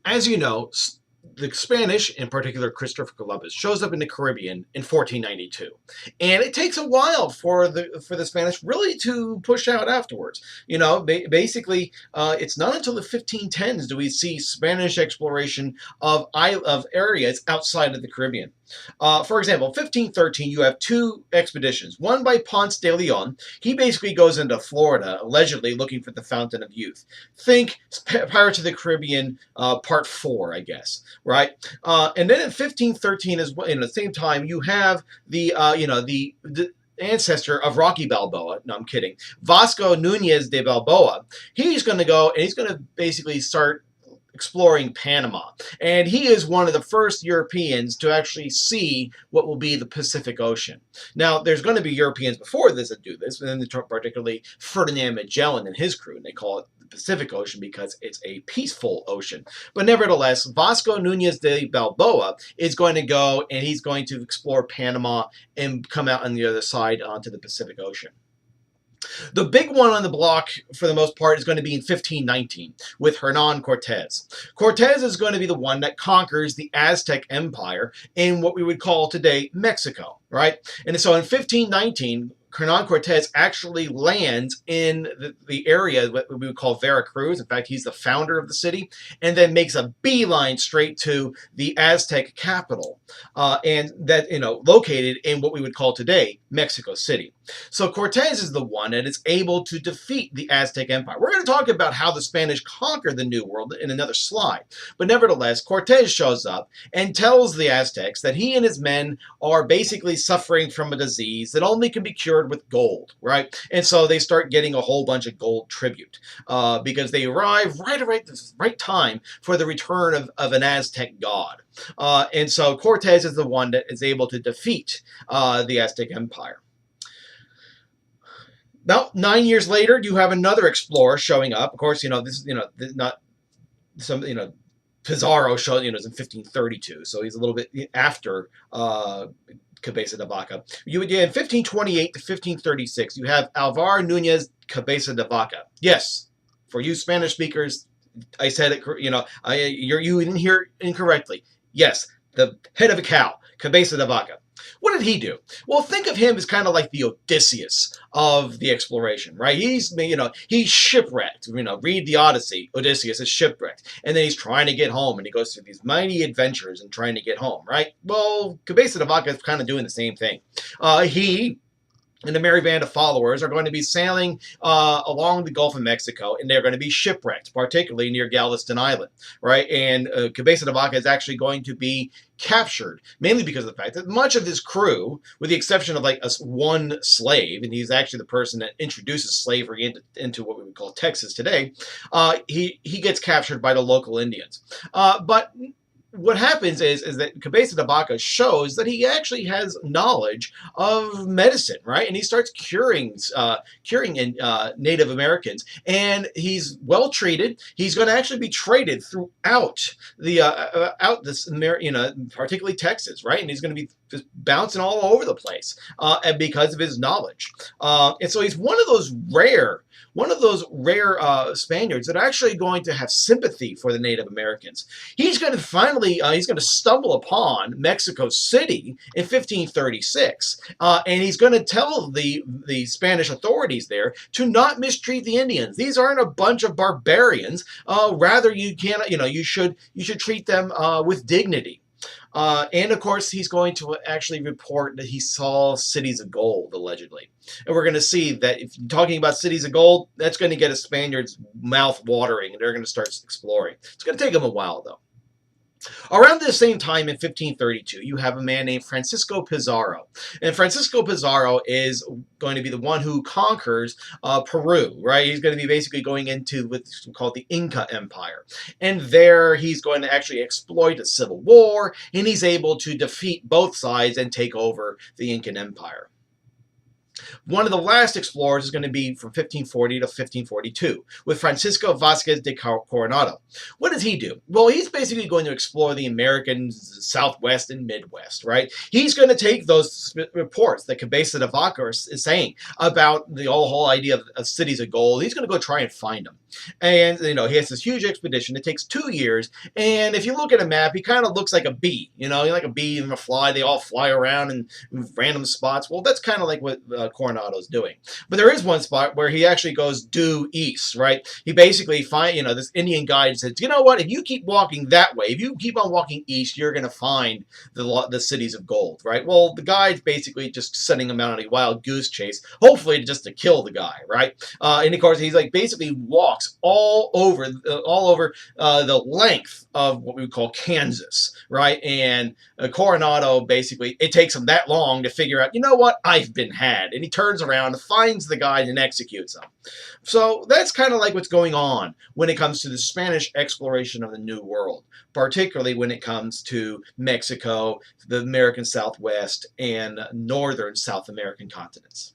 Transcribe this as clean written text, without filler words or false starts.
As you know, the Spanish, in particular Christopher Columbus, shows up in the Caribbean in 1492, and it takes a while for the Spanish really to push out afterwards. Basically, it's not until the 1510s do we see Spanish exploration of areas outside of the Caribbean. For example, 1513, you have two expeditions. One by Ponce de Leon. He basically goes into Florida, allegedly looking for the Fountain of Youth. Think Pirates of the Caribbean Part 4, I guess, right? And then in 1513, as well, in the same time, you have the ancestor of Rocky Balboa. No, I'm kidding. Vasco Nunez de Balboa. He's going to go and he's going to basically start exploring Panama. And he is one of the first Europeans to actually see what will be the Pacific Ocean. Now, there's going to be Europeans before this that do this, and particularly Ferdinand Magellan and his crew, and they call it the Pacific Ocean because it's a peaceful ocean. But nevertheless, Vasco Nunez de Balboa is going to go and he's going to explore Panama and come out on the other side onto the Pacific Ocean. The big one on the block, for the most part, is going to be in 1519 with Hernan Cortez. Cortez is going to be the one that conquers the Aztec Empire in what we would call today Mexico, right? And so in 1519, Hernan Cortez actually lands in the area what we would call Veracruz. In fact, he's the founder of the city, and then makes a beeline straight to the Aztec capital, and that located in what we would call today Mexico City. So Cortez is the one that is able to defeat the Aztec Empire. We're going to talk about how the Spanish conquered the New World in another slide. But nevertheless, Cortez shows up and tells the Aztecs that he and his men are basically suffering from a disease that only can be cured with gold, right? And so they start getting a whole bunch of gold tribute because they arrive right at the right time for the return of an Aztec god. And so Cortez is the one that is able to defeat the Aztec Empire. About 9 years later, you have another explorer showing up. Of course, this is not some Pizarro showed is in 1532, so he's a little bit after Cabeza de Vaca. In 1528 to 1536, you have Alvar Nunez Cabeza de Vaca. Yes, for you Spanish speakers, I said it. You didn't hear incorrectly. Yes, the head of a cow, Cabeza de Vaca. What did he do? Well, think of him as kind of like the Odysseus of the exploration, right? He's shipwrecked. Read the Odyssey. Odysseus is shipwrecked, and then he's trying to get home, and he goes through these mighty adventures and trying to get home, right? Well, Cabeza de Vaca is kind of doing the same thing. He and a merry band of followers are going to be sailing along the Gulf of Mexico, and they're going to be shipwrecked, particularly near Galveston Island, right? And Cabeza de Vaca is actually going to be captured, mainly because of the fact that much of his crew, with the exception of one slave, and he's actually the person that introduces slavery into what we would call Texas today, he gets captured by the local Indians. But what happens is that Cabeza de Vaca shows that he actually has knowledge of medicine, right? And he starts curing Native Americans, and he's well treated. He's going to actually be traded throughout particularly Texas, right? And he's going to be just bouncing all over the place, and because of his knowledge. And so he's one of those rare Spaniards that are actually going to have sympathy for the Native Americans. He's going to stumble upon Mexico City in 1536, and he's going to tell the Spanish authorities there to not mistreat the Indians. These aren't a bunch of barbarians. Rather, you should treat them with dignity. And of course, he's going to actually report that he saw cities of gold, allegedly. And we're going to see that if you're talking about cities of gold, that's going to get a Spaniard's mouth watering, and they're going to start exploring. It's going to take them a while, though. Around the same time in 1532, you have a man named Francisco Pizarro. And Francisco Pizarro is going to be the one who conquers Peru, right? He's going to be basically going into what's called the Inca Empire. And there he's going to actually exploit a civil war, and he's able to defeat both sides and take over the Incan Empire. One of the last explorers is going to be from 1540 to 1542 with Francisco Vasquez de Coronado. What does he do? Well, he's basically going to explore the American Southwest and Midwest, right? He's going to take those reports that Cabeza de Vaca is saying about the whole idea of cities of gold. He's going to go try and find them. And, he has this huge expedition. It takes 2 years. And if you look at a map, he kind of looks like a bee, like a bee and a fly. They all fly around in random spots. Well, that's kind of like what Coronado's doing. But there is one spot where he actually goes due east, right? He basically this Indian guide says, you know what? If you keep walking that way, if you keep on walking east, you're going to find the cities of gold, right? Well, the guide's basically just sending him out on a wild goose chase, hopefully just to kill the guy, right? And of course, he's like basically walks all over the length of what we would call Kansas, right? And Coronado basically, it takes him that long to figure out, you know what, I've been had. And he turns around, finds the guy, and executes him. So that's kind of like what's going on when it comes to the Spanish exploration of the New World, particularly when it comes to Mexico, the American Southwest, and northern South American continents.